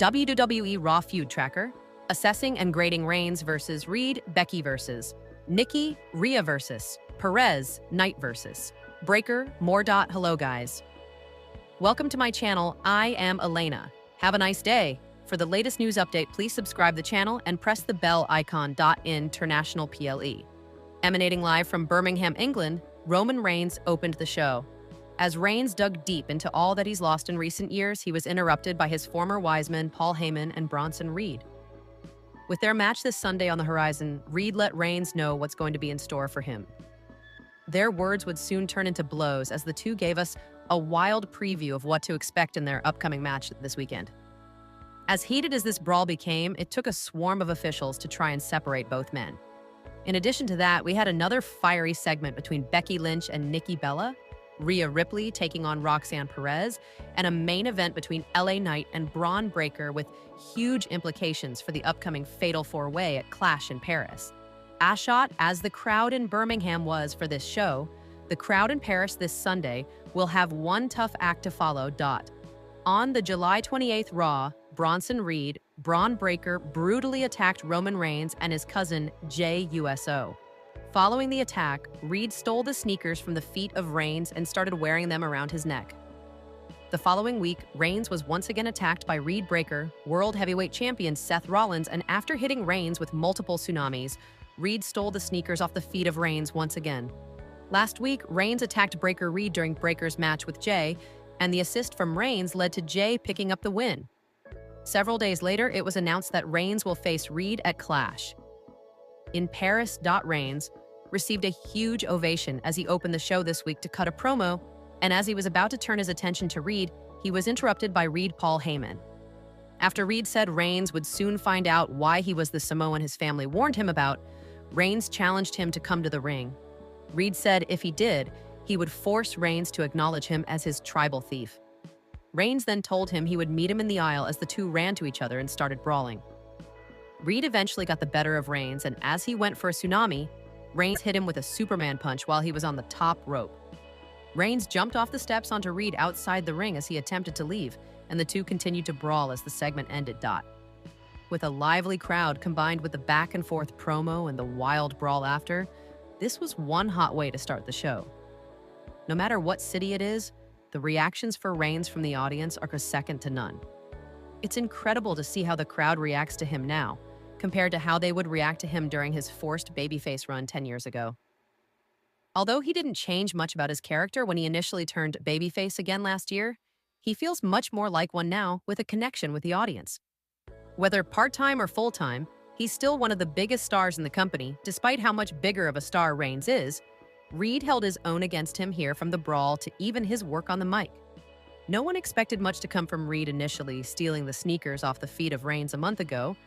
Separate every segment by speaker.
Speaker 1: WWE Raw Feud Tracker, assessing and grading Reigns versus Reed, Becky versus Nikki, Rhea versus Perez, Knight versus Breaker, Hello guys. Welcome to my channel. I am Elena. Have a nice day. For the latest news update, please subscribe the channel and press the bell icon. International PLE. Emanating live from Birmingham, England, Roman Reigns opened the show. As Reigns dug deep into all that he's lost in recent years, he was interrupted by his former Wiseman, Paul Heyman, and Bronson Reed. With their match this Sunday on the horizon, Reed let Reigns know what's going to be in store for him. Their words would soon turn into blows as the two gave us a wild preview of what to expect in their upcoming match this weekend. As heated as this brawl became, it took a swarm of officials to try and separate both men. In addition to that, we had another fiery segment between Becky Lynch and Nikki Bella, Rhea Ripley taking on Roxanne Perez, and a main event between LA Knight and Braun Breaker with huge implications for the upcoming Fatal 4-Way at Clash in Paris. Ashot, as the crowd in Birmingham was for this show, the crowd in Paris this Sunday will have one tough act to follow. On the July 28th Raw, Bronson Reed, Braun Breaker brutally attacked Roman Reigns and his cousin Jey Uso. Following the attack, Reed stole the sneakers from the feet of Reigns and started wearing them around his neck. The following week, Reigns was once again attacked by Reed Breaker, World Heavyweight Champion Seth Rollins, and after hitting Reigns with multiple tsunamis, Reed stole the sneakers off the feet of Reigns once again. Last week, Reigns attacked Breaker Reed during Breaker's match with Jey, and the assist from Reigns led to Jey picking up the win. Several days later, it was announced that Reigns will face Reed at Clash. In Paris, Reigns received a huge ovation as he opened the show this week to cut a promo, and as he was about to turn his attention to Reed, he was interrupted by Paul Heyman. After Reed said Reigns would soon find out why he was the Samoan his family warned him about, Reigns challenged him to come to the ring. Reed said if he did, he would force Reigns to acknowledge him as his tribal thief. Reigns then told him he would meet him in the aisle as the two ran to each other and started brawling. Reed eventually got the better of Reigns, and as he went for a tsunami, Reigns hit him with a Superman punch while he was on the top rope. Reigns jumped off the steps onto Reed outside the ring as he attempted to leave, and the two continued to brawl as the segment ended. With a lively crowd combined with the back-and-forth promo and the wild brawl after, this was one hot way to start the show. No matter what city it is, the reactions for Reigns from the audience are second to none. It's incredible to see how the crowd reacts to him now, compared to how they would react to him during his forced babyface run 10 years ago. Although he didn't change much about his character when he initially turned babyface again last year, he feels much more like one now with a connection with the audience. Whether part-time or full-time, he's still one of the biggest stars in the company. Despite how much bigger of a star Reigns is, Reed held his own against him here, from the brawl to even his work on the mic. No one expected much to come from Reed initially stealing the sneakers off the feet of Reigns a month ago,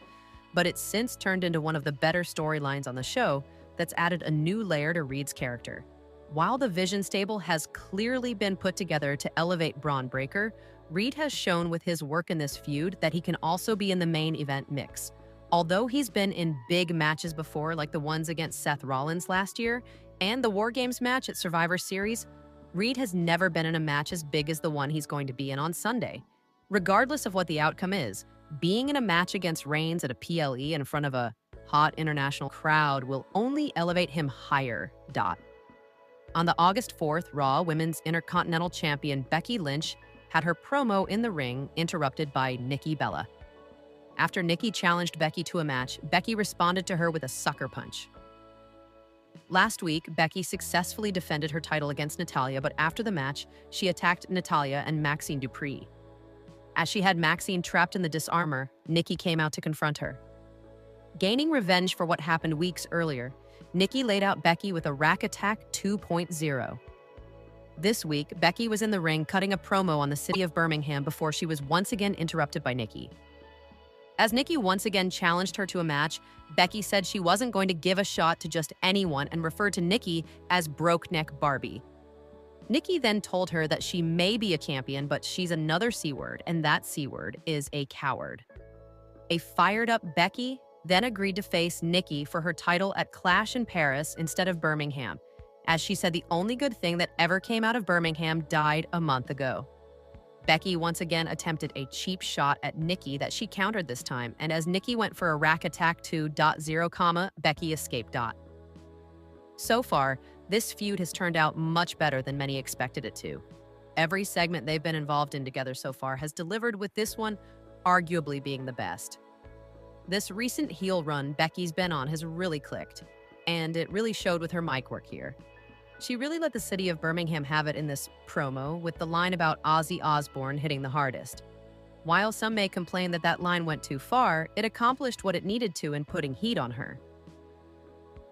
Speaker 1: but it's since turned into one of the better storylines on the show that's added a new layer to Reed's character. While the Vision stable has clearly been put together to elevate Braun Breaker, Reed has shown with his work in this feud that he can also be in the main event mix. Although he's been in big matches before, like the ones against Seth Rollins last year and the War Games match at Survivor Series, Reed has never been in a match as big as the one he's going to be in on Sunday. Regardless of what the outcome is, being in a match against Reigns at a PLE in front of a hot international crowd will only elevate him higher. On the August 4th Raw, Women's Intercontinental Champion Becky Lynch had her promo in the ring interrupted by Nikki Bella. After Nikki challenged Becky to a match, Becky responded to her with a sucker punch. Last week, Becky successfully defended her title against Natalya, but after the match, she attacked Natalya and Maxine Dupree. As she had Maxine trapped in the disarmor, Nikki came out to confront her. Gaining revenge for what happened weeks earlier, Nikki laid out Becky with a Rack Attack 2.0. This week, Becky was in the ring cutting a promo on the city of Birmingham before she was once again interrupted by Nikki. As Nikki once again challenged her to a match, Becky said she wasn't going to give a shot to just anyone and referred to Nikki as Broke Neck Barbie. Nikki then told her that she may be a champion, but she's another C word, and that C word is a coward. A fired-up Becky then agreed to face Nikki for her title at Clash in Paris instead of Birmingham, as she said the only good thing that ever came out of Birmingham died a month ago. Becky once again attempted a cheap shot at Nikki that she countered this time, and as Nikki went for a rack attack to .0, Becky escaped . So far, this feud has turned out much better than many expected it to. Every segment they've been involved in together so far has delivered, with this one arguably being the best. This recent heel run Becky's been on has really clicked, and it really showed with her mic work here. She really let the city of Birmingham have it in this promo, with the line about Ozzy Osbourne hitting the hardest. While some may complain that that line went too far, it accomplished what it needed to in putting heat on her.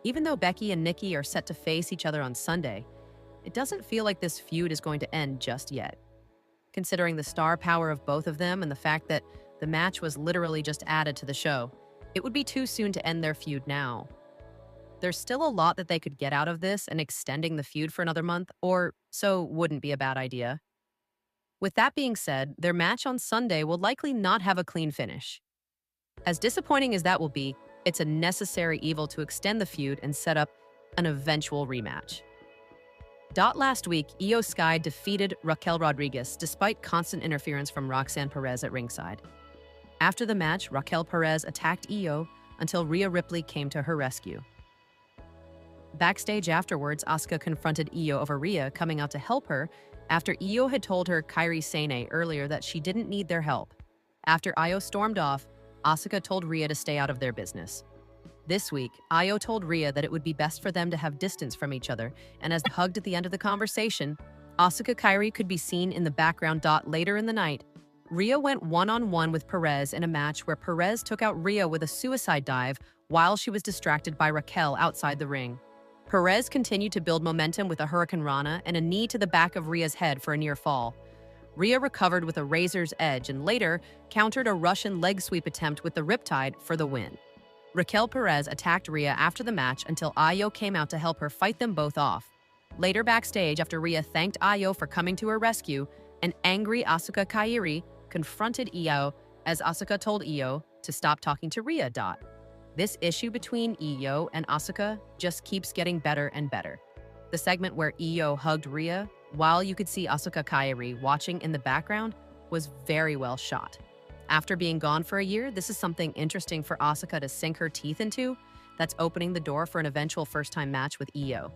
Speaker 1: Even though Becky and Nikki are set to face each other on Sunday, it doesn't feel like this feud is going to end just yet. Considering the star power of both of them and the fact that the match was literally just added to the show, it would be too soon to end their feud now. There's still a lot that they could get out of this, and extending the feud for another month or so wouldn't be a bad idea. With that being said, their match on Sunday will likely not have a clean finish. As disappointing as that will be, it's a necessary evil to extend the feud and set up an eventual rematch. Last week, Io Sky defeated Raquel Rodriguez despite constant interference from Roxanne Perez at ringside. After the match, Raquel Perez attacked Io until Rhea Ripley came to her rescue. Backstage afterwards, Asuka confronted Io over Rhea coming out to help her after Io had told her Kairi Sane earlier that she didn't need their help. After Io stormed off, Asuka told Rhea to stay out of their business. This week, Io told Rhea that it would be best for them to have distance from each other, and as hugged at the end of the conversation, Asuka Kairi could be seen in the background. Later in the night, Rhea went one-on-one with Perez in a match where Perez took out Rhea with a suicide dive while she was distracted by Raquel outside the ring. Perez continued to build momentum with a Hurricane Rana and a knee to the back of Rhea's head for a near fall. Rhea recovered with a razor's edge and later countered a Russian leg sweep attempt with the Riptide for the win. Raquel Perez attacked Rhea after the match until Io came out to help her fight them both off. Later backstage, after Rhea thanked Io for coming to her rescue, an angry Asuka Kairi confronted Io as Asuka told Io to stop talking to Rhea. This issue between Io and Asuka just keeps getting better and better. The segment where Io hugged Rhea, while you could see Asuka Kairi watching in the background, was very well shot. After being gone for a year, this is something interesting for Asuka to sink her teeth into. That's opening the door for an eventual first-time match with Io.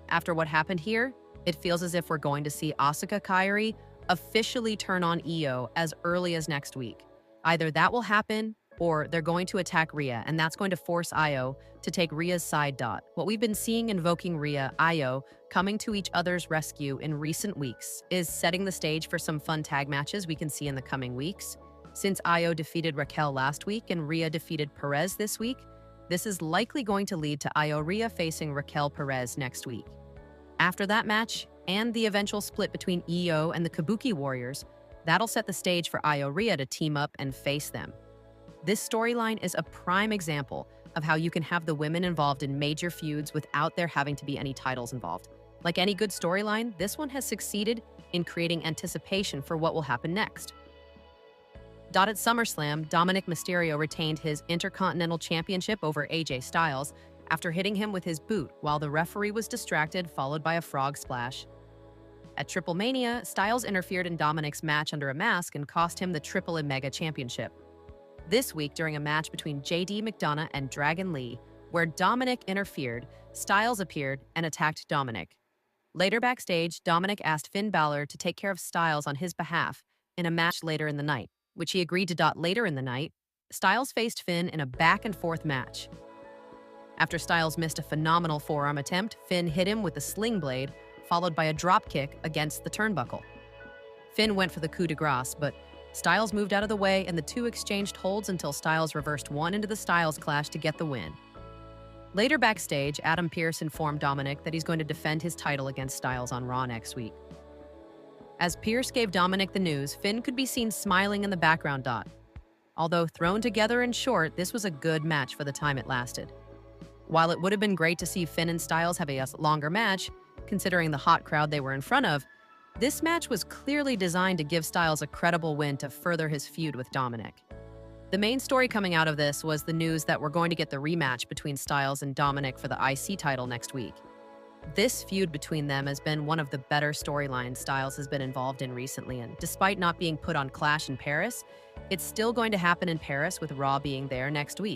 Speaker 1: After what happened here, it feels as if we're going to see Asuka Kairi officially turn on Io as early as next week. Either that will happen, or they're going to attack Rhea, and that's going to force Io to take Rhea's side. What we've been seeing invoking Rhea, Io, coming to each other's rescue in recent weeks is setting the stage for some fun tag matches we can see in the coming weeks. Since Io defeated Raquel last week and Rhea defeated Perez this week, this is likely going to lead to Io Rhea facing Raquel Perez next week. After that match, and the eventual split between Io and the Kabuki Warriors, that'll set the stage for Io Rhea to team up and face them. This storyline is a prime example of how you can have the women involved in major feuds without there having to be any titles involved. Like any good storyline, this one has succeeded in creating anticipation for what will happen next. At SummerSlam, Dominic Mysterio retained his Intercontinental Championship over AJ Styles after hitting him with his boot while the referee was distracted, followed by a frog splash. At Triple Mania, Styles interfered in Dominic's match under a mask and cost him the Triple and Mega Championship. This week, during a match between JD McDonough and Dragon Lee, where Dominic interfered, Styles appeared and attacked Dominic. Later backstage, Dominic asked Finn Balor to take care of Styles on his behalf in a match later in the night, which he agreed to. Later in the night, Styles faced Finn in a back-and-forth match. After Styles missed a phenomenal forearm attempt, Finn hit him with a sling blade, followed by a dropkick against the turnbuckle. Finn went for the coup de grace, but Styles moved out of the way and the two exchanged holds until Styles reversed one into the Styles Clash to get the win. Later backstage, Adam Pearce informed Dominic that he's going to defend his title against Styles on Raw next week. As Pearce gave Dominic the news, Finn could be seen smiling in the background. Although thrown together and short, this was a good match for the time it lasted. While it would have been great to see Finn and Styles have a longer match, considering the hot crowd they were in front of, this match was clearly designed to give Styles a credible win to further his feud with Dominic. The main story coming out of this was the news that we're going to get the rematch between Styles and Dominic for the IC title next week. This feud between them has been one of the better storyline Styles has been involved in recently, and despite not being put on Clash in Paris, it's still going to happen in Paris with Raw being there next week.